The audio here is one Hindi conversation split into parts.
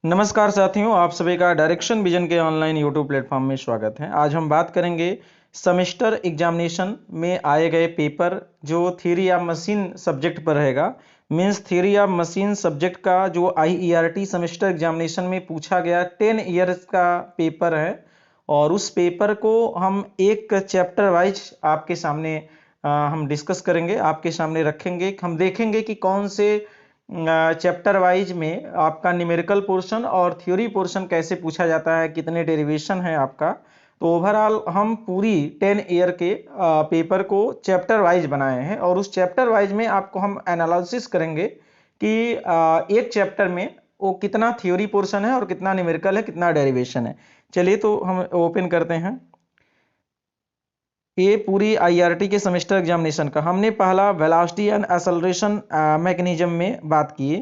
नमस्कार साथियों, आप सभी का डायरेक्शन विजन के ऑनलाइन यूट्यूब प्लेटफॉर्म में स्वागत है। आज हम बात करेंगे सेमेस्टर एग्जामिनेशन में आए गए पेपर जो थ्योरी ऑफ मशीन सब्जेक्ट पर रहेगा। Means theory of machine subject का जो आईईआरटी सेमेस्टर एग्जामिनेशन में पूछा गया 10 ईयर्स का पेपर है और उस पेपर को हम एक चैप्टर वाइज आपके सामने हम डिस्कस करेंगे, आपके सामने रखेंगे। हम देखेंगे कि कौन से चैप्टर वाइज में आपका न्यूमेरिकल पोर्शन और थ्योरी पोर्शन कैसे पूछा जाता है, कितने डेरिवेशन है आपका। तो ओवरऑल हम पूरी 10 ईयर के पेपर को चैप्टर वाइज बनाए हैं और उस चैप्टर वाइज में आपको हम एनालिसिस करेंगे कि एक चैप्टर में वो कितना थ्योरी पोर्शन है और कितना न्यूमेरिकल है, कितना डेरिवेशन है। चलिए तो हम ओपन करते हैं ये पूरी आईआरटी के सेमेस्टर एग्जामिनेशन का। हमने पहला वेलोसिटी एंड एक्सेलरेशन मैकेनिज्म में बात की।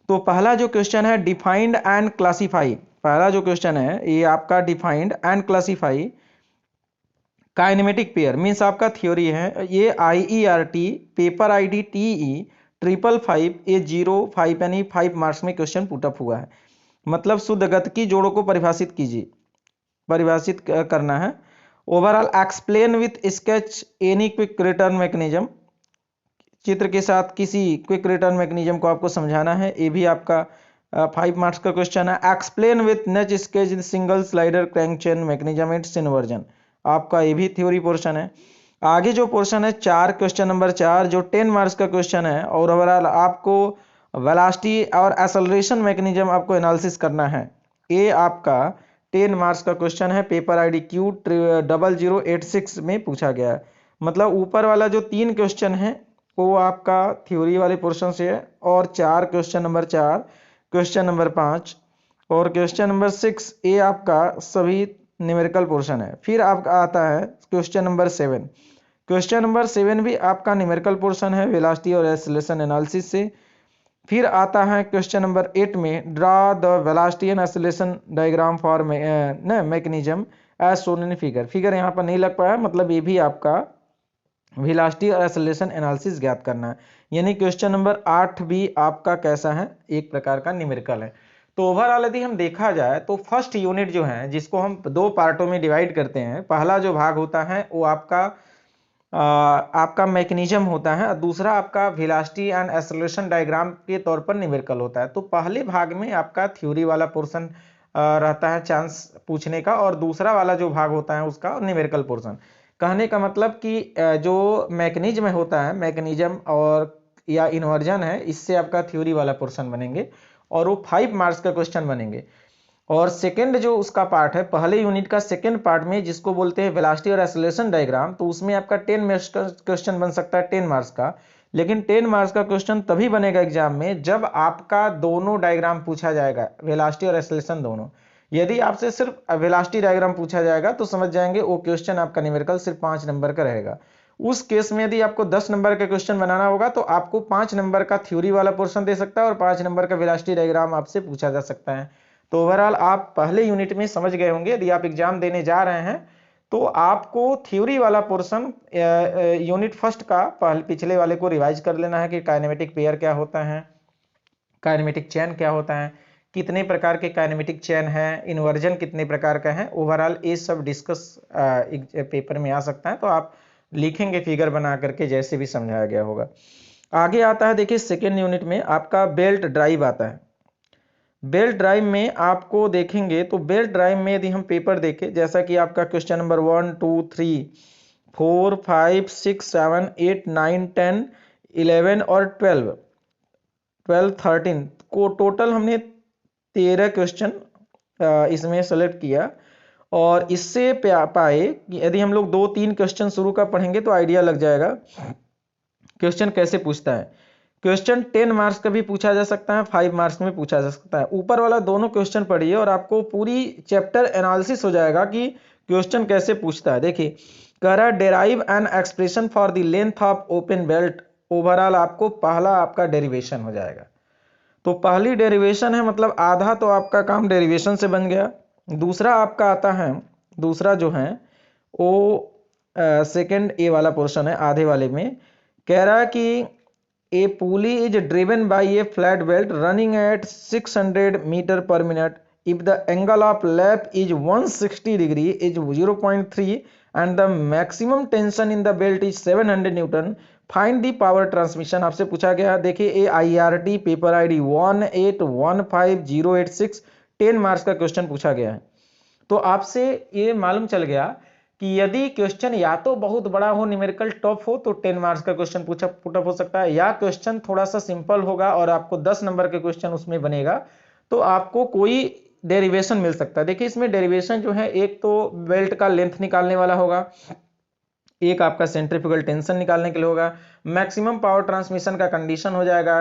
तो पहला जो क्वेश्चन है डिफाइंड एंड क्लासीफाई। पहला जो क्वेश्चन है ये आपका defined and classify kinematic pair means आपका थ्योरी है। ये IERT paper ID TE 555A05 यानी 5 मार्क्स में क्वेश्चन पुटअप हुआ है। मतलब शुद्ध गतिकी जोड़ों को परिभाषित करना है। Overall explain with sketch any quick return mechanism, चित्र के साथ किसी क्विक रिटर्न मैकेनिज्म को आपको समझाना है। ये भी आपका 5 मार्क्स का क्वेश्चन है। एक्सप्लेन विथ नेच sketch single slider crank chain mechanism it's inversion, आपका ये भी थ्योरी पोर्शन है। आगे जो पोर्शन है 4 क्वेश्चन नंबर 4 जो 10 मार्क्स का क्वेश्चन है और ओवरऑल आपको वेलोसिटी और एक्सेलरेशन मैकेनिज्म आपको एनालिसिस करना है। ये आपका 10 मार्क्स का क्वेश्चन है, पेपर आईडी Q0086 में पूछा गया है। मतलब ऊपर वाला जो 3 क्वेश्चन है वो आपका थ्योरी वाले पोर्शन से है और 4 क्वेश्चन नंबर 4, क्वेश्चन नंबर 5 और क्वेश्चन नंबर 6 ये आपका सभी न्यूमेरिकल पोर्शन है। फिर आपका आता है क्वेश्चन नंबर 7। क्वेश्चन नंबर 7 भी आपका न्यूमेरिकल पोर्शन है वेलोसिटी और एक्सेलरेशन एनालिसिस से। फिर आता है क्वेश्चन नंबर 8 में draw the velocity and acceleration diagram for mechanism as shown in figure. Figure यहाँ पर नहीं लग पाया, मतलब ये भी आपका वेलोसिटी और एक्सेलरेशन एनालिसिस ज्ञात करना है। यानी क्वेश्चन नंबर 8 भी आपका कैसा है, एक प्रकार का न्यूमेरिकल है। तो ओवरऑल यदि हम देखा जाए तो फर्स्ट यूनिट जो है जिसको हम 2 पार्टों में डिवाइड करते हैं, पहला जो भाग होता है वो आपका मैकेनिज्म होता है और दूसरा आपका वेलोसिटी एंड एक्सेलरेशन डायग्राम के तौर पर न्यूमेरिकल होता है। तो पहले भाग में आपका थ्योरी वाला पोर्शन रहता है चांस पूछने का और दूसरा वाला जो भाग होता है उसका न्यूमेरिकल पोर्शन। कहने का मतलब कि जो मैकेनिज्म होता है, मैकेनिज्म और या इन्वर्जन है, इससे आपका थ्योरी वाला पोर्शन बनेंगे और वो 5 मार्क्स का क्वेश्चन बनेंगे। और सेकंड जो उसका पार्ट है पहले यूनिट का सेकंड पार्ट में जिसको बोलते हैं वेलोसिटी और एक्सेलरेशन डायग्राम, तो उसमें आपका 10 मार्क्स का क्वेश्चन बन सकता है, 10 मार्क्स का। लेकिन 10 मार्क्स का क्वेश्चन तभी बनेगा एग्जाम में जब आपका दोनों डायग्राम पूछा जाएगा, वेलोसिटी और एक्सेलरेशन दोनों। यदि आपसे सिर्फ वेलोसिटी डायग्राम पूछा जाएगा तो समझ जाएंगे वो क्वेश्चन आपका न्यूमेरिकल सिर्फ 5 नंबर का रहेगा। उस केस में यदि आपको 10 नंबर का क्वेश्चन बनाना होगा तो आपको 5 नंबर का थ्योरी वाला पोर्शन दे सकता है और 5 नंबर का वेलोसिटी डायग्राम आपसे पूछा जा सकता है। तो ओवरऑल आप पहले यूनिट में समझ गए होंगे। यदि आप एग्जाम देने जा रहे हैं तो आपको थ्योरी वाला पोर्शन यूनिट फर्स्ट का पिछले वाले को रिवाइज कर लेना है कि काइनेमेटिक पेयर क्या होता है, काइनेमेटिक चेन क्या होता है, कितने प्रकार के काइनेमेटिक चेन है, इन्वर्जन कितने प्रकार का है। ओवरऑल ये सब डिस्कस पेपर में आ सकता है, तो आप लिखेंगे फिगर बना करके जैसे भी समझाया गया होगा। आगे आता है देखिए सेकेंड यूनिट में आपका बेल्ट ड्राइव आता है। बेल्ट ड्राइव में आपको देखेंगे तो बेल्ट ड्राइव में यदि हम पेपर देखें, जैसा कि आपका क्वेश्चन नंबर 1 2 3 4 5 6 7 8 9 10 11 और 12 13 को टोटल हमने 13 क्वेश्चन इसमें सेलेक्ट किया और इससे पाए कि यदि हम लोग 2-3 क्वेश्चन शुरू का पढ़ेंगे तो आइडिया लग जाएगा क्वेश्चन कैसे पूछता है। क्वेश्चन 10 मार्क्स का भी पूछा जा सकता है, 5 मार्क्स में पूछा जा सकता है। ऊपर वाला दोनों क्वेश्चन पढ़िए और आपको पूरी चैप्टर एनालिसिस हो जाएगा कि क्वेश्चन कैसे पूछता है। देखिए कह रहा है derive an expression for the length of open belt. Overall आपको पहला आपका डेरिवेशन हो जाएगा। तो पहली डेरिवेशन है, मतलब आधा तो आपका काम डेरिवेशन से बन गया। दूसरा आपका आता है, दूसरा जो है वो सेकंड ए वाला पोर्शन है, आधे वाले में कह रहा है कि ए pulley is driven by a flat belt running at 600 meter per minute. If the angle of lap is 160 degree is 0.3 and the maximum tension in the belt is 700 Newton, find the power transmission आपसे पूछा गया। देखिए ये IRT पेपर ID 1815086 10 मार्क्स का क्वेश्चन पूछा गया है। तो आपसे ये मालूम चल गया कि यदि क्वेश्चन या तो बहुत बड़ा हो, न्यूमेरिकल टफ हो, तो 10 मार्क्स का क्वेश्चन पुटअप हो सकता है, या क्वेश्चन थोड़ा सा सिंपल होगा और आपको 10 नंबर के क्वेश्चन उसमें बनेगा तो आपको कोई डेरिवेशन मिल सकता है। देखिए इसमें डेरिवेशन जो है, एक तो बेल्ट का लेंथ निकालने वाला होगा, एक आपका सेंट्रीफ्यूगल टेंशन निकालने के लिए होगा, मैक्सिमम पावर ट्रांसमिशन का कंडीशन हो जाएगा,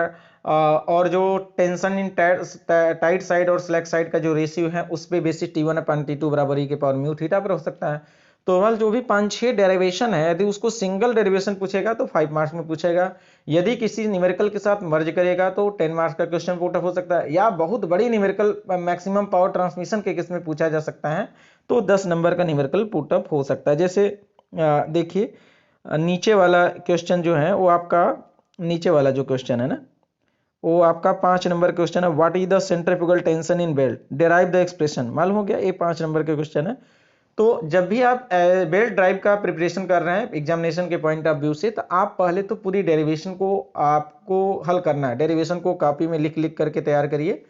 और जो टेंशन इन टाइट साइड और स्लैक साइड का जो रेशियो है उस पे बेसिस T1/T2 बराबर E के पावर म्यू थीटा पर हो सकता है। तो ओवरऑल जो भी 5-6 डेरिवेशन है, यदि उसको सिंगल डेरिवेशन पूछेगा तो 5 मार्क्स में पूछेगा, यदि किसी न्यूमेरिकल के साथ मर्ज करेगा तो 10 मार्क्स का क्वेश्चन पुटअप हो सकता है, या बहुत बड़ी न्यूमेरिकल मैक्सिमम पावर ट्रांसमिशन के केस में पूछा जा सकता है तो 10 नंबर का न्यूमेरिकल पुटअप हो सकता है। जैसे देखिए नीचे वाला क्वेश्चन जो है वो आपका, नीचे वाला जो क्वेश्चन है ना वो आपका 5 नंबर क्वेश्चन है, what is the centrifugal tension in belt, derive the expression. मालूम हो गया, ये 5 नंबर का क्वेश्चन है। तो जब भी आप बेल्ट ड्राइव का प्रिपरेशन कर रहे हैं एग्जामिनेशन के पॉइंट ऑफ व्यू से, तो आप पहले तो पूरी डेरिवेशन को आपको हल करना है, डेरिवेशन को कॉपी में लिख लिख करके तैयार करिए,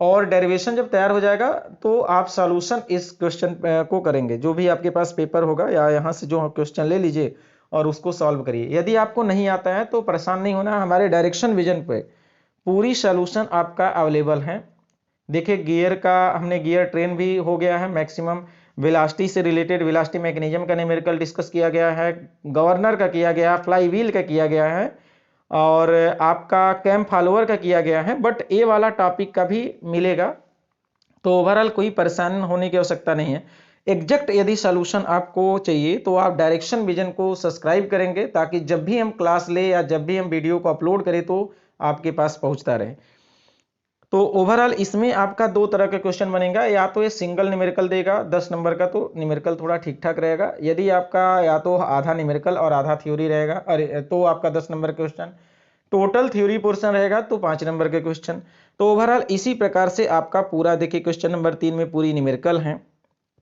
और डेरिवेशन जब तैयार हो जाएगा तो आप सॉल्यूशन इस क्वेश्चन को करेंगे, जो भी आपके पास पेपर होगा या यहाँ से जो क्वेश्चन ले लीजिए और उसको सॉल्व करिए। यदि आपको नहीं आता है तो परेशान नहीं होना, हमारे डायरेक्शन विजन पे पूरी सॉल्यूशन आपका अवेलेबल है। देखिए गियर का, हमने गियर ट्रेन भी हो गया है, मैक्सिमम वेलोसिटी से रिलेटेड वेलोसिटी मैकेनिज्म का न्यूमेरिकल डिस्कस किया गया है, गवर्नर का किया गया है, फ्लाई व्हील का किया गया है, और आपका कैम फॉलोअर का किया गया है, बट ए वाला टॉपिक का भी मिलेगा। तो ओवरऑल कोई परेशान होने की आवश्यकता नहीं है। एग्जैक्ट यदि सॉल्यूशन आपको चाहिए तो आप डायरेक्शन विजन को सब्सक्राइब करेंगे, ताकि जब भी हम क्लास ले या जब भी हम वीडियो को अपलोड करें तो आपके पास पहुंचता रहे। तो ओवरऑल इसमें आपका 2 तरह का क्वेश्चन बनेगा, या तो ये सिंगल न्यूमेरिकल देगा 10 नंबर का, तो न्यूमेरिकल थोड़ा ठीक ठाक रहेगा। यदि आपका या तो आधा न्यूमेरिकल और आधा थ्योरी रहेगा, अरे तो आपका 10 number question, total theory portion रहेगा तो 5 नंबर के क्वेश्चन। तो ओवरऑल इसी प्रकार से आपका पूरा, देखिए क्वेश्चन नंबर 3 में पूरी न्यूमेरिकल है,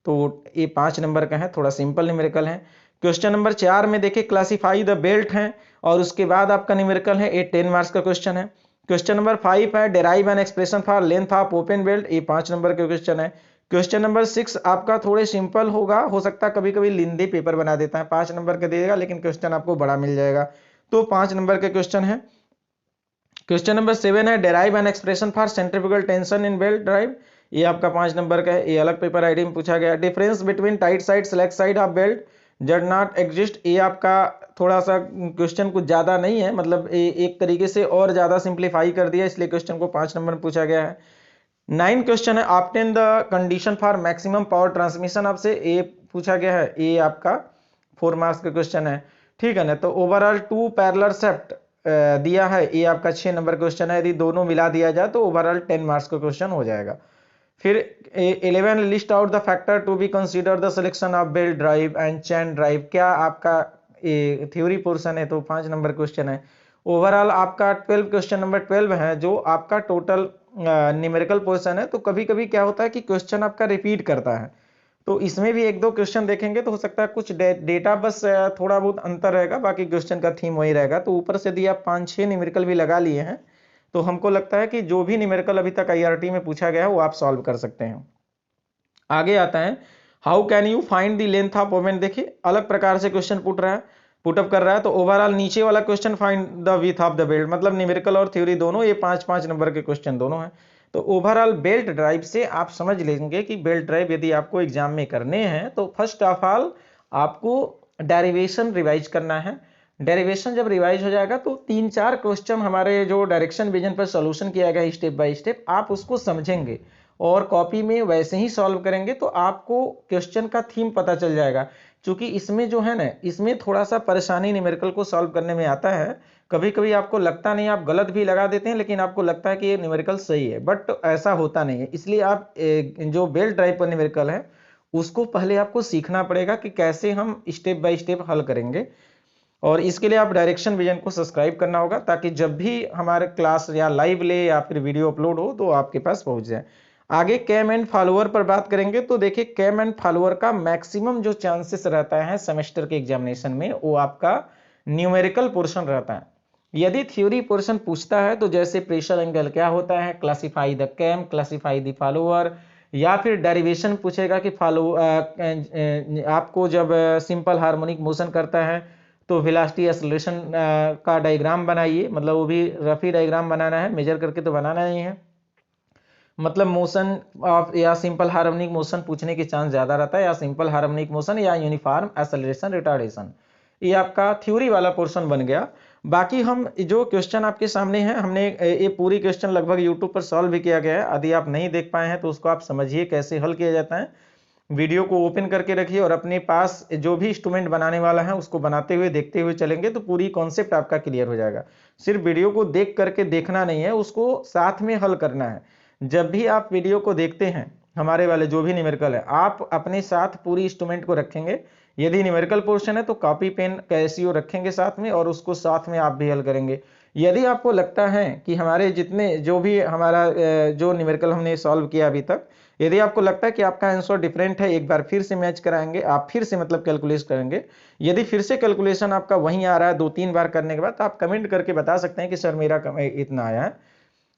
तो ये 5 नंबर का है, थोड़ा सिंपल न्यूमेरिकल है। क्वेश्चन नंबर 4 में देखिए क्लासीफाई द बेल्ट है, और उसके बाद आपका न्यूमेरिकल है, ये 10 मार्क्स का क्वेश्चन है। क्वेश्चन नंबर 5 है derive an expression for length of open belt, ये 5 नंबर का क्वेश्चन है। क्वेश्चन नंबर 6 आपका थोड़े सिंपल होगा, हो सकता है कभी कभी लिंदी पेपर बना देता है, 5 नंबर का देगा लेकिन क्वेश्चन आपको बड़ा मिल जाएगा, तो 5 नंबर का क्वेश्चन है। क्वेश्चन नंबर 7 है derive an expression for centrifugal tension in belt drive, ये आपका 5 नंबर का है, ये अलग पेपर आईडी में पूछा गया। Difference between tight side slack side of belt जड नॉट एग्जिस्ट, ये आपका थोड़ा सा क्वेश्चन कुछ ज्यादा नहीं है, मतलब एक तरीके से और ज्यादा सिंप्लीफाई कर दिया, इसलिए क्वेश्चन को 5 नंबर में पूछा गया है। 9 क्वेश्चन है obtain the condition for maximum power transmission, आपसे ये पूछा गया है, ये आपका 4 मार्क्स का क्वेश्चन है, ठीक है ना। तो ओवरऑल 2 पैरेलल शाफ्ट दिया है, ये आपका 6 नंबर क्वेश्चन है, यदि दोनों मिला दिया जाए तो ओवरऑल 10 मार्क्स का क्वेश्चन हो जाएगा। फिर 11 list out the factor to be consider the selection of belt drive and chain drive, क्या आपका ये थ्योरी पोर्शन है, तो 5 नंबर क्वेश्चन है। ओवरऑल आपका 12 क्वेश्चन नंबर 12 है, जो आपका टोटल न्यूमेरिकल पोर्शन है। तो कभी कभी क्या होता है कि क्वेश्चन आपका रिपीट करता है, तो इसमें भी 1-2 क्वेश्चन देखेंगे तो हो सकता है कुछ डेटा बस थोड़ा बहुत अंतर रहेगा, बाकी क्वेश्चन का थीम वही रहेगा। तो ऊपर से यदि आप 5-6 न्यूमेरिकल भी लगा लिए हैं तो हमको लगता है कि जो भी न्यूमेरिकल अभी तक IRT में पूछा गया है वो आप सॉल्व कर सकते हैं। आगे आता है how can you find the length of ओमेन, देखिए अलग प्रकार से क्वेश्चन पुटअप कर रहा है। तो ओवरऑल नीचे वाला question find the width of the belt, मतलब न्यूमेरिकल और थ्योरी दोनों, ये 5-5 नंबर के क्वेश्चन दोनों हैं। तो ओवरऑल बेल्ट ड्राइव से आप समझ लेंगे कि बेल्ट ड्राइव यदि आपको एग्जाम में करने हैं तो फर्स्ट ऑफ ऑल आपको डेरिवेशन रिवाइज करना है। डेरिवेशन जब रिवाइज हो जाएगा तो 3-4 क्वेश्चन हमारे जो डायरेक्शन विजन पर सॉल्यूशन किया गया स्टेप बाय स्टेप, आप उसको समझेंगे और कॉपी में वैसे ही सॉल्व करेंगे तो आपको क्वेश्चन का थीम पता चल जाएगा। क्योंकि इसमें जो है ना, इसमें थोड़ा सा परेशानी न्यूमेरिकल को सॉल्व करने में आता है, कभी कभी आपको लगता नहीं, आप गलत भी लगा देते हैं लेकिन आपको लगता है कि ये न्यूमेरिकल सही है, बट ऐसा होता नहीं है। इसलिए आप जो बेल्ट ड्राइव पर न्यूमेरिकल है उसको पहले आपको सीखना पड़ेगा कि कैसे हम स्टेप बाय स्टेप हल करेंगे। और इसके लिए आप डायरेक्शन विजन को सब्सक्राइब करना होगा, ताकि जब भी हमारे क्लास या लाइव ले या फिर वीडियो अपलोड हो तो आपके पास पहुंच जाए। आगे कैम एंड फॉलोअर पर बात करेंगे तो देखिए, कैम एंड फॉलोअर का मैक्सिमम जो चांसेस रहता है सेमेस्टर के एग्जामिनेशन में, वो आपका न्यूमेरिकल पोर्शन रहता है। यदि थ्योरी पोर्शन पूछता है तो जैसे प्रेशर एंगल क्या होता है, classify the cam, classify the follower, या फिर डेरिवेशन पूछेगा कि फॉलो आपको जब सिंपल हार्मोनिक मोशन करता है तो वेलोसिटी एक्सेलरेशन का डायग्राम बनाइए, मतलब वो भी रफी डायग्राम बनाना है, मेजर करके तो बनाना नहीं है। मतलब मोशन ऑफ या सिंपल हार्मोनिक मोशन पूछने के चांस ज्यादा रहता है, या सिंपल हार्मोनिक मोशन या यूनिफॉर्म एक्सेलरेशन रिटार्डेशन, ये आपका थ्योरी वाला पोर्शन बन गया। बाकी हम जो क्वेश्चन आपके सामने हैं, हमने ये पूरी क्वेश्चन लगभग यूट्यूब पर सॉल्व भी किया गया है। यदि आप नहीं देख पाए हैं तो उसको आप समझिए कैसे हल किया जाता है, वीडियो को ओपन करके रखिए और अपने पास जो भी इंस्ट्रूमेंट बनाने वाला है उसको बनाते हुए देखते हुए चलेंगे तो पूरी कॉन्सेप्ट आपका क्लियर हो जाएगा। सिर्फ वीडियो को देख करके देखना नहीं है, उसको साथ में हल करना है। जब भी आप वीडियो को देखते हैं, हमारे वाले जो भी न्यूमेरिकल है, आप अपने साथ पूरी इंस्ट्रूमेंट को रखेंगे। यदि न्यूमेरिकल पोर्शन है तो कॉपी पेन कैसियो रखेंगे साथ में, और उसको साथ में आप भी हल करेंगे। यदि आपको लगता है कि हमारे जितने जो भी हमारा जो न्यूमेरिकल हमने सॉल्व किया अभी तक, यदि आपको लगता है कि आपका आंसर डिफरेंट है, एक बार फिर से मैच कराएंगे, आप फिर से मतलब कैलकुलेट करेंगे। यदि फिर से कैलकुलेशन आपका वहीं आ रहा है 2-3 बार करने के बाद, तो आप कमेंट करके बता सकते हैं कि सर मेरा इतना आया है।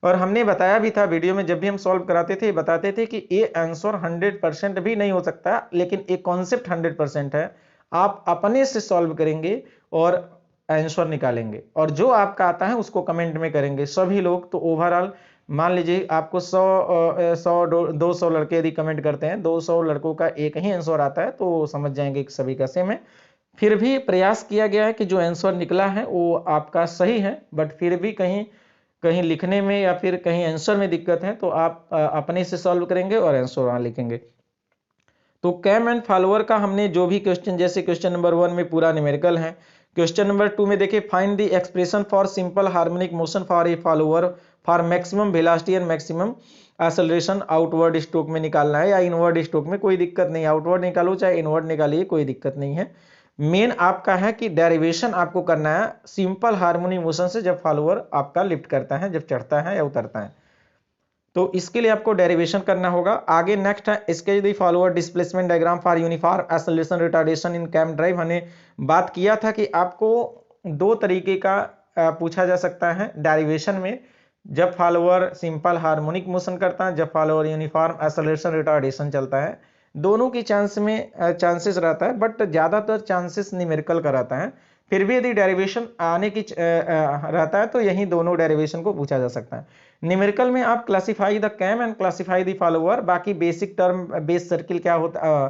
और हमने बताया भी था वीडियो में, जब भी हम सॉल्व कराते थे बताते थे कि ये आंसर 100% भी नहीं हो सकता, लेकिन एक कॉन्सेप्ट 100% है। आप अपने से सॉल्व करेंगे और आंसर निकालेंगे, और जो आपका आता है उसको कमेंट में करेंगे सभी लोग। तो ओवरऑल मान लीजिए आपको 100-200 लड़के यदि कमेंट करते हैं, 200 लड़कों का एक ही आंसर आता है, तो समझ जाएंगे कि सभी का सेम है। फिर भी प्रयास किया गया है कि जो आंसर निकला है वो आपका सही है, बट फिर भी कहीं कहीं लिखने में या फिर कहीं आंसर में दिक्कत है तो आप अपने से सॉल्व करेंगे और आंसर वहां लिखेंगे। तो कैम एंड फॉलोअर का हमने जो भी क्वेश्चन, जैसे क्वेश्चन नंबर 1 में पूरा न्यूमेरिकल है। क्वेश्चन नंबर 2 में देखिए, find the expression for simple harmonic motion for a follower for maximum velocity and maximum acceleration outward stroke में निकालना है, या इनवर्ड स्ट्रोक में, कोई दिक्कत नहीं, आउटवर्ड निकालो चाहे इनवर्ड निकालिए, कोई दिक्कत नहीं है। मेन आपका है कि डेरिवेशन आपको करना है सिंपल हार्मोनिक मोशन से, जब फॉलोअर आपका लिफ्ट करता है, जब चढ़ता है या उतरता है, तो इसके लिए आपको डेरिवेशन करना होगा। आगे नेक्स्ट है sketch the follower displacement diagram for uniform acceleration retardation in cam drive. हमने बात किया था कि आपको दो तरीके का पूछा जा सकता है डेरिवेशन में, जब फॉलोअर सिंपल हार्मोनिक मोशन करता है, जब फॉलोअर यूनिफॉर्म एक्सेलरेशन रिटार्डेशन चलता है। दोनों की चांसेस रहता है, बट ज्यादातर चांसेस न्यूमेरिकल का रहता है। फिर भी यदि डेरिवेशन आने की रहता है तो यही दोनों डेरिवेशन को पूछा जा सकता है। न्यूमेरिकल में आप classify the cam and classify the follower, बाकी बेसिक टर्म, बेस सर्किल क्या होता है,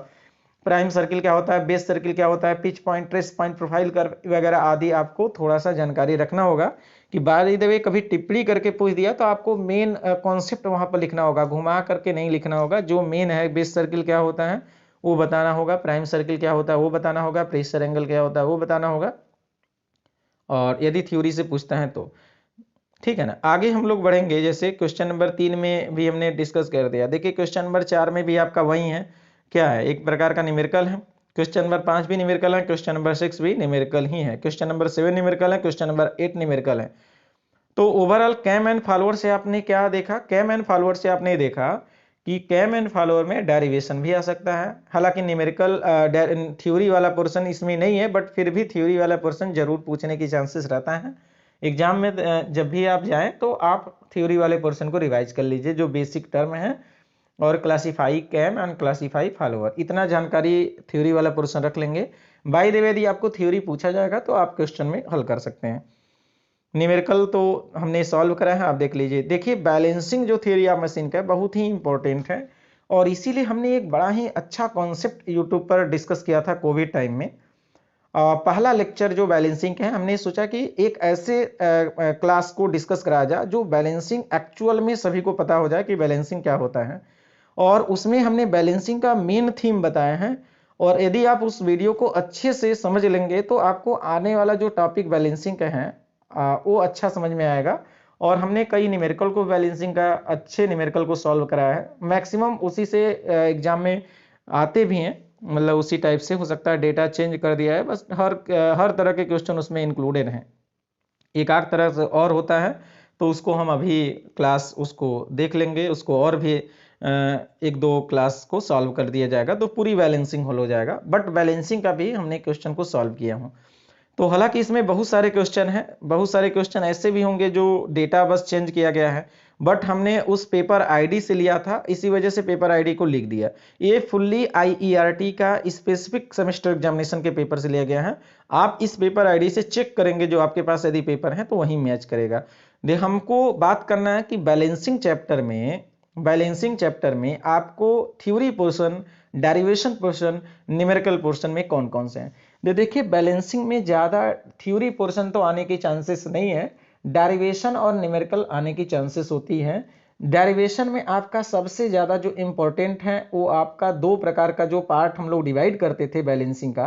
प्राइम सर्किल क्या होता है, बेस सर्किल क्या होता है, pitch point, trace point, profile curve वगैरह आदि आपको थोड़ा सा जानकारी रखना होगा। कि बाय द वे कभी टिप्पणी करके पूछ दिया तो आपको मेन कॉन्सेप्ट वहां पर लिखना होगा, घुमा करके नहीं लिखना होगा। जो मेन है, बेस सर्किल क्या होता है वो बताना होगा, प्राइम सर्किल क्या होता है वो बताना होगा, प्रेशर एंगल क्या होता है वो बताना होगा, और यदि थ्योरी से पूछता है तो ठीक है ना। आगे हम लोग बढ़ेंगे, जैसे क्वेश्चन नंबर 3 में भी हमने डिस्कस कर दिया। देखिए क्वेश्चन नंबर 4 में भी आपका वही है, क्या है, एक प्रकार का न्यूमेरिकल है। क्वेश्चन नंबर 5 भी न्यूमेरिकल है, क्वेश्चन नंबर 6 भी न्यूमेरिकल ही है, क्वेश्चन नंबर 7 न्यूमेरिकल है, क्वेश्चन नंबर 8 न्यूमेरिकल है। तो ओवरऑल कैम एंड फॉलोअर से आपने क्या देखा, कैम एंड फॉलोअर से आपने देखा कि कैम एंड फॉलोअर में डेरिवेशन भी आ सकता है। हालांकि न्यूमेरिकल थ्योरी वाला पोर्शन इसमें नहीं है, बट फिर भी थ्योरी वाला पोर्शन जरूर पूछने की चांसेस रहता है एग्जाम में। जब भी आप जाएं तो आप थ्योरी वाले पोर्शन को रिवाइज कर लीजिए, जो बेसिक टर्म है, और classify cam and classify follower, इतना जानकारी थ्योरी वाला पोर्शन रख लेंगे। बाय द वे यदि आपको थ्योरी पूछा जाएगा तो आप क्वेश्चन में हल कर सकते हैं। न्यूमेरिकल तो हमने सॉल्व करा है, आप देख लीजिए। देखिए बैलेंसिंग जो थ्योरी ऑफ मशीन का है बहुत ही इंपॉर्टेंट है, और इसीलिए हमने एक बड़ा ही अच्छा कॉन्सेप्ट यूट्यूब पर डिस्कस किया था कोविड टाइम में। पहला लेक्चर जो बैलेंसिंग का है, हमने सोचा कि एक ऐसे क्लास को डिस्कस कराया जाए जो बैलेंसिंग एक्चुअल में सभी को पता हो जाए कि बैलेंसिंग क्या होता है, और उसमें हमने बैलेंसिंग का मेन थीम बताया है। और यदि आप उस वीडियो को अच्छे से समझ लेंगे तो आपको आने वाला जो टॉपिक बैलेंसिंग का है वो अच्छा समझ में आएगा। और हमने कई न्यूमेरिकल को, बैलेंसिंग का अच्छे न्यूमेरिकल को सॉल्व कराया है, मैक्सिमम उसी से एग्जाम में आते भी हैं। मतलब उसी टाइप से हो सकता है, डेटा चेंज कर दिया है, बस हर तरह के क्वेश्चन उसमें इंक्लूडेड हैं। एक आध तरह से और होता है तो उसको हम अभी क्लास उसको देख लेंगे, उसको और भी एक दो क्लास को सॉल्व कर दिया जाएगा तो पूरी बैलेंसिंग हो जाएगा। बट बैलेंसिंग का भी हमने क्वेश्चन को सॉल्व किया हूँ। तो हालांकि इसमें बहुत सारे क्वेश्चन हैं, बहुत सारे क्वेश्चन ऐसे भी होंगे जो डेटा बस चेंज किया गया है, बट हमने उस पेपर आईडी से लिया था, इसी वजह से पेपर आईडी को लिख दिया। ये फुल्ली आईईआरटी का स्पेसिफिक सेमेस्टर एग्जामिनेशन के पेपर से लिया गया है। आप इस पेपर आईडी से चेक करेंगे जो आपके पास यदि पेपर है तो वही मैच करेगा। दे हमको बात करना है कि बैलेंसिंग चैप्टर में आपको theory portion, derivation portion, numerical portion में कौन कौन से हैं। देखिए बैलेंसिंग में ज़्यादा थ्योरी पोर्शन तो आने की चांसेस नहीं है, डेरिवेशन और न्यूमेरिकल आने की चांसेस होती है। डेरिवेशन में आपका सबसे ज़्यादा जो इम्पोर्टेंट है वो आपका दो प्रकार का जो पार्ट हम लोग डिवाइड करते थे बैलेंसिंग का,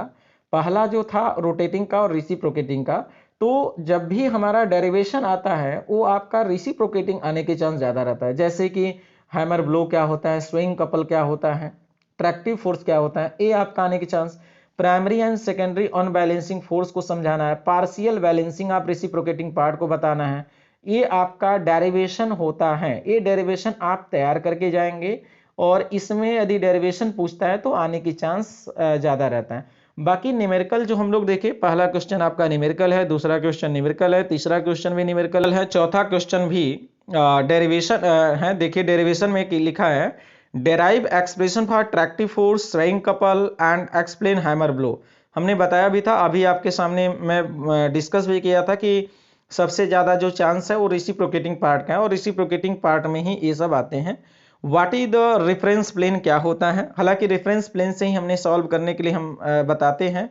पहला जो था रोटेटिंग का और रिसिप्रोकेटिंग का। तो जब भी हमारा डेरिवेशन आता है वो आपका रिसिप्रोकेटिंग आने के चांस ज़्यादा रहता है, जैसे कि हैमर ब्लो क्या होता है, स्विंग कपल क्या होता है, ट्रैक्टिव फोर्स क्या होता है, ये आपका आने के chance. Primary and secondary on balancing force को समझाना है, पार्शियल बैलेंसिंग आप रेसिप्रोकेटिंग पार्ट को बताना है, ये आपका डेरिवेशन होता है। ये डेरिवेशन आप तैयार करके जाएंगे और इसमें यदि डेरिवेशन पूछता है तो आने की चांस ज़्यादा रहता है। बाकी न्यूमेरिकल जो हम लोग देखें, पहला क्वेश्चन आपका न्यूमेरिकल है, दूसरा क्वेश्चन न्यूमेरिकल है, तीसरा क्वेश्चन भी न्यूमेरिकल है, चौथा क्वेश्चन भी डेरिवेशन है। देखिए डेरिवेशन में लिखा है derive expression for tractive force, swing couple and explain hammer blow. हमने बताया भी था, अभी आपके सामने मैं डिस्कस भी किया था कि सबसे ज़्यादा जो चांस है वो रेसिप्रोकेटिंग पार्ट का है और रेसिप्रोकेटिंग पार्ट में ही ये सब आते हैं। What is the reference plane क्या होता है, हालांकि रेफरेंस प्लेन से ही हमने सॉल्व करने के लिए हम बताते हैं।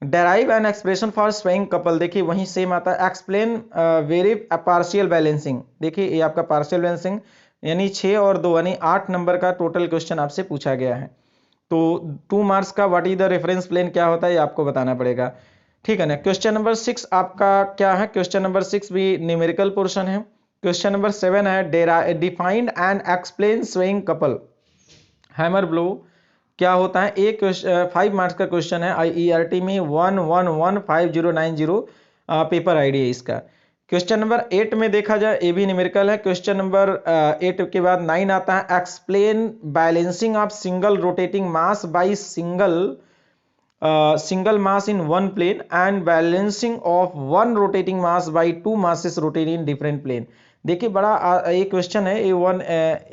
Derive an expression for swing couple, देखिए वहीं सेम आता है। एक्सप्लेन वेरी पार्शियल बैलेंसिंग, देखिए ये आपका पार्शियल बैलेंसिंग यानी 6 और 2 यानी 8 नंबर का टोटल क्वेश्चन आपसे पूछा गया है। तो 2 मार्क्स का what is the reference plane क्या होता है ये आपको बताना पड़ेगा, ठीक है ना। क्वेश्चन नंबर 6 आपका क्या है, क्वेश्चन नंबर 6 भी न्यूमेरिकल पोर्शन है। क्वेश्चन नंबर 7 है defined and explain swing couple hammer blow क्या होता है। एक 5 मार्क्स का क्वेश्चन है, आईईआरटी में 115090 पेपर आईडी है इसका। क्वेश्चन नंबर 8 में देखा जाए ये भी न्यूमेरिकल है। क्वेश्चन नंबर 8 के बाद 9 आता है explain balancing of single rotating mass by single mass in one plane and balancing of one rotating mass by 2 masses rotating in different plane. देखिए बड़ा ये क्वेश्चन है,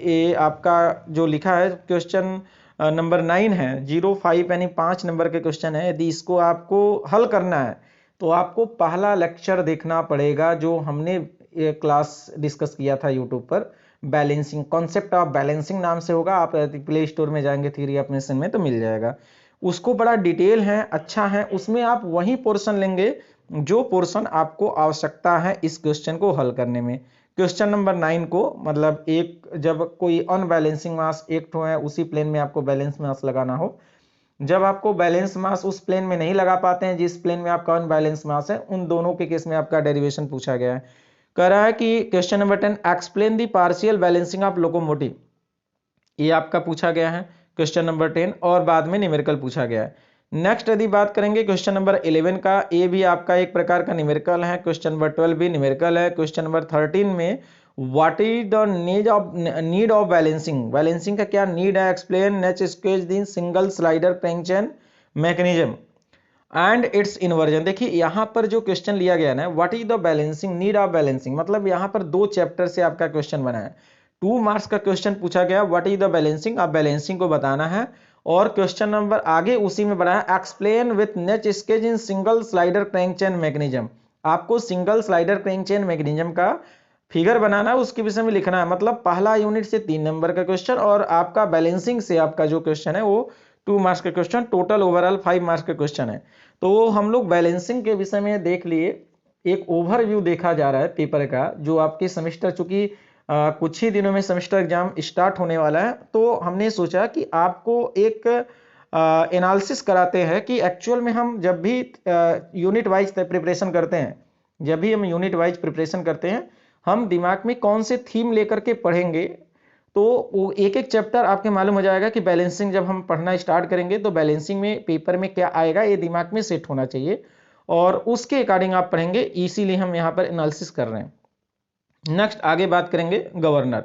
ये आपका जो लिखा है क्वेश्चन नंबर 9 है, 05 यानी 5 नंबर के क्वेश्चन है। यदि इसको आपको हल करना है तो आपको पहला लेक्चर देखना पड़ेगा जो हमने क्लास डिस्कस किया था यूट्यूब पर, बैलेंसिंग, कॉन्सेप्ट ऑफ बैलेंसिंग नाम से होगा। आप प्ले स्टोर में जाएंगे थ्योरी ऑफ मोशन में तो मिल जाएगा, उसको बड़ा डिटेल है, अच्छा है, उसमें आप वही पोर्शन लेंगे जो पोर्शन आपको आवश्यकता है इस क्वेश्चन को हल करने में। क्वेश्चन नंबर 9 को मतलब एक जब कोई अनबैलेंसिंग मास एक ठो है उसी प्लेन में आपको बैलेंस मास लगाना हो, जब आपको बैलेंस मास उस प्लेन में नहीं लगा पाते हैं जिस प्लेन में आपका अनबैलेंस मास है, उन दोनों के केस में आपका डेरिवेशन पूछा गया है। कह रहा है कि question number 10 explain the partial balancing of locomotive, ये आपका पूछा गया है क्वेश्चन नंबर 10 और बाद में न्यूमेरिकल पूछा गया है। नेक्स्ट यदि बात करेंगे क्वेश्चन नंबर 11 का, ये भी आपका एक प्रकार का न्यूमेरिकल है। क्वेश्चन नंबर 12 भी न्यूमेरिकल है। क्वेश्चन नंबर 13 में what is the need of balancing, balancing का क्या नीड है, एक्सप्लेन नेक्स्ट स्केच दिन single slider crank chain mechanism and it's inversion. देखिए यहाँ पर जो क्वेश्चन लिया गया ना, what is the balancing, need of balancing, मतलब यहाँ पर 2 चैप्टर से आपका क्वेश्चन बना है। 2 मार्क्स का क्वेश्चन पूछा गया, व्हाट इज द बैलेंसिंग, आप बैलेंसिंग को बताना है। और क्वेश्चन नंबर आगे उसी में बना है explain with neat sketch in single slider crank chain mechanism, आपको single slider crank chain mechanism का फिगर बनाना है, उसके विषय में लिखना है। मतलब पहला यूनिट से 3 नंबर का क्वेश्चन और आपका बैलेंसिंग से आपका जो क्वेश्चन है वो 2 मार्क्स का क्वेश्चन, टोटल ओवरऑल 5 मार्क्स का क्वेश्चन है। तो हम लोग बैलेंसिंग के विषय में देख लिए, एक ओवरव्यू देखा जा रहा है पेपर का, जो आपके सेमेस्टर चूंकि कुछ ही दिनों में सेमेस्टर एग्जाम स्टार्ट होने वाला है, तो हमने सोचा कि आपको एक एनालिसिस कराते हैं कि एक्चुअल में हम जब भी यूनिट वाइज प्रिपरेशन करते हैं, हम दिमाग में कौन से थीम लेकर के पढ़ेंगे तो वो एक एक चैप्टर आपके मालूम हो जाएगा कि बैलेंसिंग जब हम पढ़ना स्टार्ट करेंगे तो बैलेंसिंग में पेपर में क्या आएगा ये दिमाग में सेट होना चाहिए, और उसके अकॉर्डिंग आप पढ़ेंगे, इसीलिए हम यहाँ पर एनालिसिस कर रहे हैं। नेक्स्ट आगे बात करेंगे गवर्नर।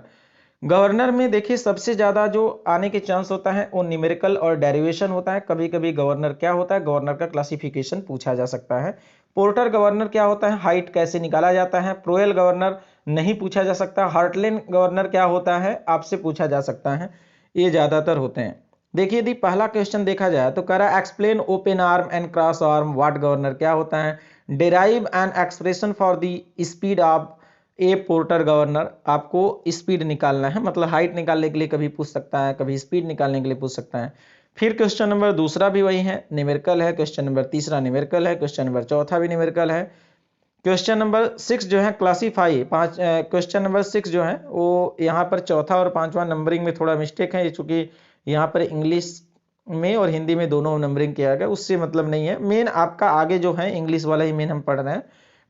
गवर्नर में देखिए सबसे ज्यादा जो आने के चांस होता है वो न्यूमेरिकल और डेरिवेशन होता है। कभी कभी गवर्नर क्या होता है, गवर्नर का क्लासिफिकेशन पूछा जा सकता है। पोर्टर गवर्नर क्या होता है, हाइट कैसे निकाला जाता है। प्रोएल गवर्नर नहीं पूछा जा सकता। हार्टलैंड गवर्नर क्या होता है आपसे पूछा जा सकता है, ये ज्यादातर होते हैं। देखिए यदि पहला क्वेश्चन देखा जाए तो कह रहा है explain open arm and cross arm what governor क्या होता है। Derive an expression for the speed of A porter governor, आपको स्पीड निकालना है, मतलब हाइट निकालने के लिए कभी पूछ सकता है, कभी स्पीड निकालने के लिए पूछ सकता है। फिर क्वेश्चन नंबर दूसरा भी वही है, न्यूमेरिकल है। क्वेश्चन नंबर तीसरा न्यूमेरिकल है। क्वेश्चन नंबर चौथा भी न्यूमेरिकल है। क्वेश्चन नंबर 6 जो है क्लासीफाई, पांच क्वेश्चन नंबर 6 जो है वो यहाँ पर चौथा और पांचवा नंबरिंग में थोड़ा मिस्टेक है, चूंकि यहाँ पर इंग्लिश में और हिंदी में दोनों नंबरिंग किया गया, उससे मतलब नहीं है। मेन आपका आगे जो है इंग्लिश वाला ही मेन हम पढ़ रहे हैं,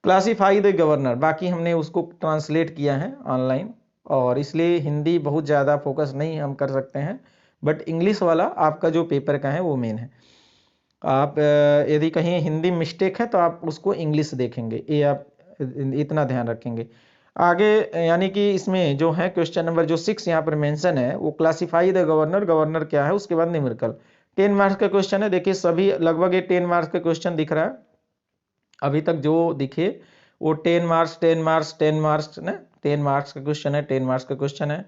क्लासीफाई द गवर्नर। बाकी हमने उसको ट्रांसलेट किया है ऑनलाइन, और इसलिए हिंदी बहुत ज़्यादा फोकस नहीं हम कर सकते हैं, बट इंग्लिश वाला आपका जो पेपर का है वो मेन है। आप यदि कहीं हिंदी मिस्टेक है तो आप उसको इंग्लिश देखेंगे, ये आप इतना ध्यान रखेंगे। आगे यानी कि इसमें जो है क्वेश्चन नंबर जो 6 यहाँ पर मेंशन है वो क्लासीफाई द गवर्नर, गवर्नर क्या है, उसके बाद न्यूमेरिकल। 10 मार्क्स का क्वेश्चन है। देखिए सभी लगभग ये 10 मार्क्स का क्वेश्चन दिख रहा है अभी तक जो दिखे वो 10 मार्क्स 10 मार्क्स 10 मार्क्स ना, 10 मार्क्स का क्वेश्चन है, 10 मार्क्स का क्वेश्चन है।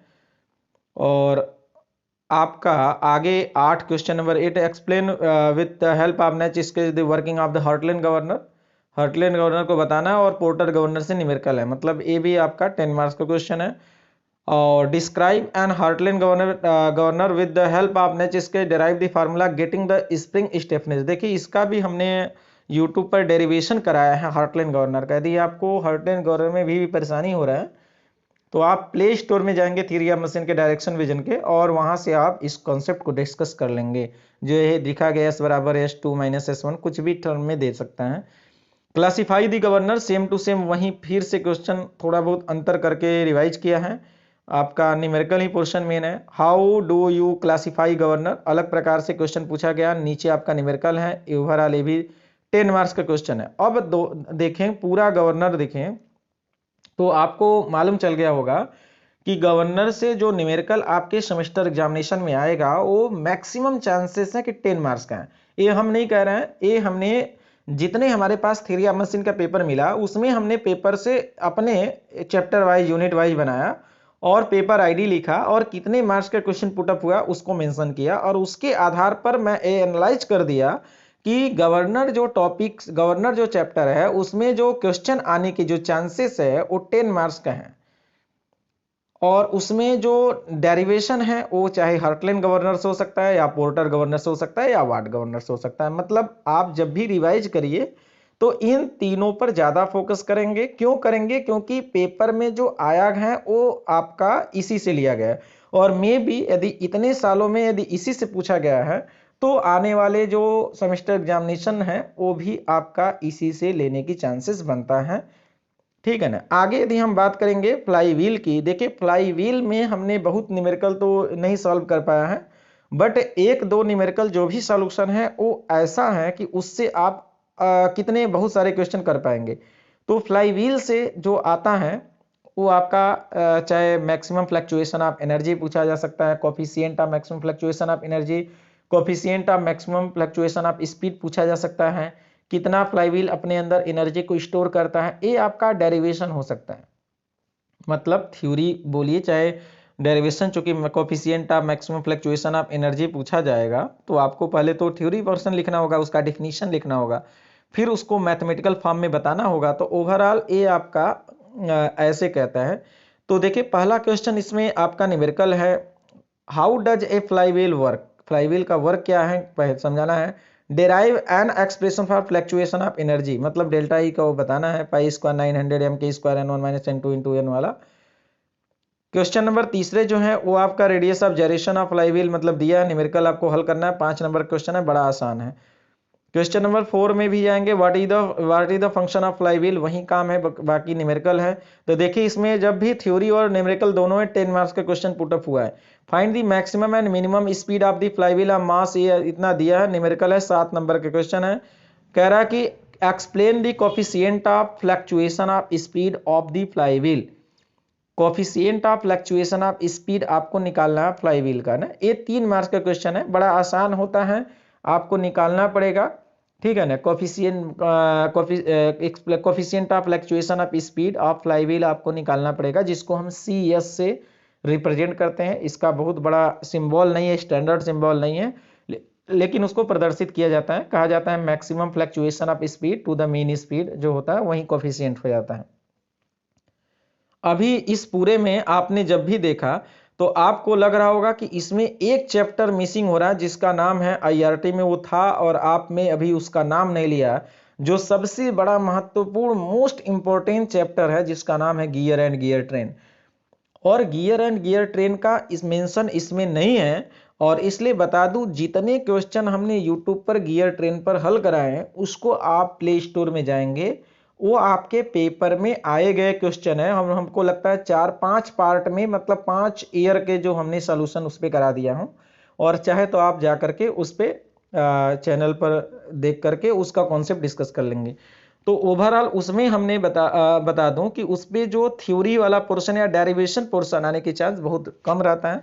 और आपका आगे 8 question number 8 explain with the help of neat sketch the working of the Hartland governor. Hartland governor को बताना और पोर्टर गवर्नर से न्यूमेरिकल है, मतलब ये भी आपका 10 मार्क्स का क्वेश्चन है। और describe an Hartnell governor with the help of neat sketch derive the formula getting the spring stiffness. देखिए इसका भी हमने यूट्यूब पर डेरिवेशन कराया है हार्टलैंड गवर्नर का। यदि आपको हार्टलैंड गवर्नर में भी परेशानी हो रहा है तो आप प्ले स्टोर में जाएंगे थ्योरी ऑफ मशीन के डायरेक्शन विजन के, और वहां से आप इस कॉन्सेप्ट को डिस्कस कर लेंगे। जो ये दिखा गया S बराबर S2 माइनस S1 कुछ भी टर्म में दे सकता है। Classify the governor same to same वहीं फिर से क्वेश्चन थोड़ा बहुत अंतर करके रिवाइज किया है। आपका न्यूमेरिकल ही पोर्शन मेन है। How do you classify governor, अलग प्रकार से क्वेश्चन पूछा गया, नीचे आपका न्यूमेरिकल है। ओवरऑल ये भी 10 मार्क्स का क्वेश्चन है। अब देखें पूरा गवर्नर देखें तो आपको मालूम चल गया होगा कि गवर्नर से जो न्यूमेरिकल आपके सेमेस्टर एग्जामिनेशन में आएगा वो मैक्सिमम चांसेस है कि 10 मार्क्स का है। ये हम नहीं कह रहे हैं, ये हमने जितने हमारे पास थ्योरी ऑफ मशीन का पेपर मिला उसमें हमने पेपर से अपने चैप्टर वाइज यूनिट वाइज बनाया और पेपर आईडी लिखा और कितने मार्क्स का क्वेश्चन पुटअप हुआ उसको मेंशन किया, और उसके आधार पर मैं एनालाइज कर दिया कि गवर्नर जो टॉपिक, गवर्नर जो चैप्टर है उसमें जो क्वेश्चन आने के जो चांसेस है वो 10 मार्क्स का है। और उसमें जो डेरिवेशन है वो चाहे हार्टलैंड गवर्नर से हो सकता है या पोर्टर गवर्नर से हो सकता है या वार्ड गवर्नर से हो सकता है। मतलब आप जब भी रिवाइज करिए तो इन तीनों पर ज्यादा फोकस करेंगे। क्यों करेंगे, क्योंकि पेपर में जो आया है वो आपका इसी से लिया गया है, और मे भी यदि इतने सालों में यदि इसी से पूछा गया है तो आने वाले जो सेमेस्टर एग्जामिनेशन है वो भी आपका इसी से लेने की चांसेस बनता है। ठीक है ना। आगे यदि हम बात करेंगे फ्लाई व्हील की, देखिए फ्लाई व्हील में हमने बहुत न्यूमेरिकल तो नहीं सॉल्व कर पाया है, बट एक दो न्यूमेरिकल जो भी सॉल्यूशन है वो ऐसा है कि उससे आप कितने बहुत सारे क्वेश्चन कर पाएंगे। तो फ्लाई व्हील से जो आता है वो आपका चाहे मैक्सिमम फ्लक्चुएशन ऑफ एनर्जी पूछा जा सकता है, coefficient of maximum fluctuation of energy, coefficient of maximum fluctuation of speed पूछा जा सकता है, कितना फ्लाईव्हील अपने अंदर एनर्जी को स्टोर करता है, ये आपका डेरिवेशन हो सकता है। मतलब थ्योरी बोलिए चाहे डेरिवेशन, चूंकि coefficient of maximum fluctuation of energy पूछा जाएगा तो आपको पहले तो थ्योरी पोर्शन लिखना होगा, उसका डिफिनीशन लिखना होगा, फिर उसको मैथमेटिकल फॉर्म में बताना होगा। तो ओवरऑल ये आपका ऐसे कहता है। तो देखिए पहला क्वेश्चन इसमें आपका न्यूमेरिकल है, how does a flywheel work, flywheel का वर्क क्या है समझाना है। Derive an expression for fluctuation of energy, मतलब डेल्टा ई का वो बताना है, पाई स्क्वायर 900 m के square n1 minus n2 into n वाला। क्वेश्चन नंबर तीसरे जो है वो आपका radius of gyration of flywheel मतलब दिया है, न्यूमेरिकल आपको हल करना है। 5 नंबर क्वेश्चन है, बड़ा आसान है। क्वेश्चन नंबर 4 में भी जाएंगे, what is the function of flywheel, वही काम है, बाकी न्यूमेरिकल है। तो देखिए इसमें जब भी थ्योरी और न्यूमेरिकल दोनों में 10 मार्क्स का क्वेश्चन पुटअप हुआ है। Find the maximum and minimum speed of the flywheel of mass, ये इतना दिया है, न्यूमेरिकल है, 7 नंबर का क्वेश्चन है। कह रहा है कि explain the coefficient of fluctuation of speed of the flywheel. Coefficient of fluctuation of speed आपको निकालना है फ्लाईव्हील का ना, ये 3 मार्क्स का क्वेश्चन है, बड़ा आसान होता है, आपको निकालना पड़ेगा, ठीक है ना। Coefficient of fluctuation of speed of flywheel आपको निकालना पड़ेगा, जिसको हम CS से रिप्रेजेंट करते हैं। इसका बहुत बड़ा सिंबल नहीं है, स्टैंडर्ड सिंबल नहीं है, लेकिन उसको प्रदर्शित किया जाता है, कहा जाता है maximum fluctuation of speed to the mean speed, जो होता है वही कोफिशिएंट हो जाता है। अभी इस पूरे में आपने जब भी देखा तो आपको लग रहा होगा कि इसमें एक चैप्टर मिसिंग हो रहा है, जिसका नाम है IRT में वो था और आप में अभी उसका नाम नहीं लिया, जो सबसे बड़ा महत्वपूर्ण मोस्ट इंपॉर्टेंट चैप्टर है, जिसका नाम है गियर एंड गियर ट्रेन। और गियर एंड गियर ट्रेन का इस मेंशन इसमें नहीं है, और इसलिए बता दूं, जितने क्वेश्चन हमने यूट्यूब पर गियर ट्रेन पर हल कराए हैं, उसको आप प्ले स्टोर में जाएंगे, वो आपके पेपर में आए गए क्वेश्चन है। हमको लगता है 4-5 पार्ट में, मतलब 5 ईयर के जो हमने सोल्यूशन उस पर करा दिया हूँ, और चाहे तो आप जा करके उस पर चैनल पर देख करके उसका कॉन्सेप्ट डिस्कस कर लेंगे। तो ओवरऑल उसमें हमने बता दूं कि उस पर जो थ्योरी वाला पोर्शन या डेरिवेशन पोर्शन आने के चांस बहुत कम रहता है।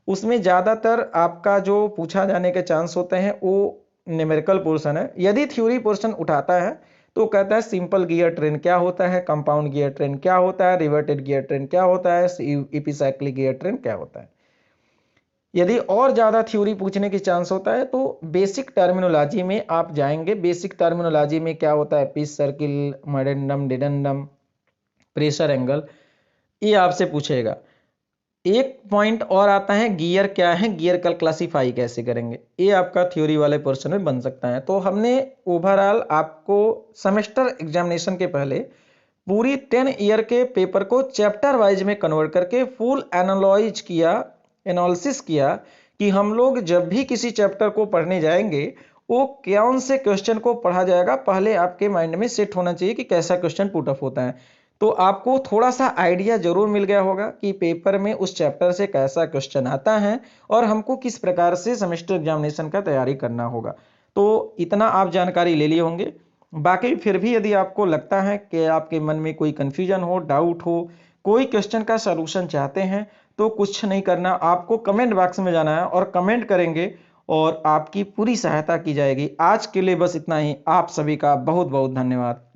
उसमें ज़्यादातर आपका जो पूछा जाने के चांस होते हैं वो न्यूमेरिकल पोर्शन है। यदि थ्योरी पोर्शन उठाता है तो कहता है सिंपल गियर ट्रेन क्या होता है, कंपाउंड गियर ट्रेन क्या होता है, रिवर्टेड गियर ट्रेन क्या होता है, एपिसाइक्लिक गियर ट्रेन क्या होता है। यदि और ज़्यादा थ्योरी पूछने की चांस होता है तो बेसिक टर्मिनोलॉजी में आप जाएंगे। बेसिक टर्मिनोलॉजी में क्या होता है, पिच सर्किल, मोडेंडम, डिडेंडम, प्रेशर एंगल, ये आपसे पूछेगा। एक पॉइंट और आता है, गियर क्या है, गियर का क्लासीफाई कैसे करेंगे, ये आपका थ्योरी वाले पोर्शन में बन सकता है। तो हमने ओवरऑल आपको सेमेस्टर एग्जामिनेशन के पहले पूरी 10 ईयर के पेपर को चैप्टर वाइज में कन्वर्ट करके फुल एनालिसिस किया कि हम लोग जब भी किसी चैप्टर को पढ़ने जाएंगे वो कौन से क्वेश्चन को पढ़ा जाएगा, पहले आपके माइंड में सेट होना चाहिए कि कैसा क्वेश्चन पुट अप होता है। तो आपको थोड़ा सा आइडिया जरूर मिल गया होगा कि पेपर में उस चैप्टर से कैसा क्वेश्चन आता है और हमको किस प्रकार से सेमेस्टर एग्जामिनेशन का तैयारी करना होगा। तो इतना आप जानकारी ले लिए होंगे। बाकी फिर भी यदि आपको लगता है कि आपके मन में कोई कंफ्यूजन हो, डाउट हो, कोई क्वेश्चन का सलूशन चाहते हैं, तो कुछ नहीं करना, आपको कमेंट बॉक्स में जाना है और कमेंट करेंगे और आपकी पूरी सहायता की जाएगी। आज के लिए बस इतना ही। आप सभी का बहुत बहुत धन्यवाद।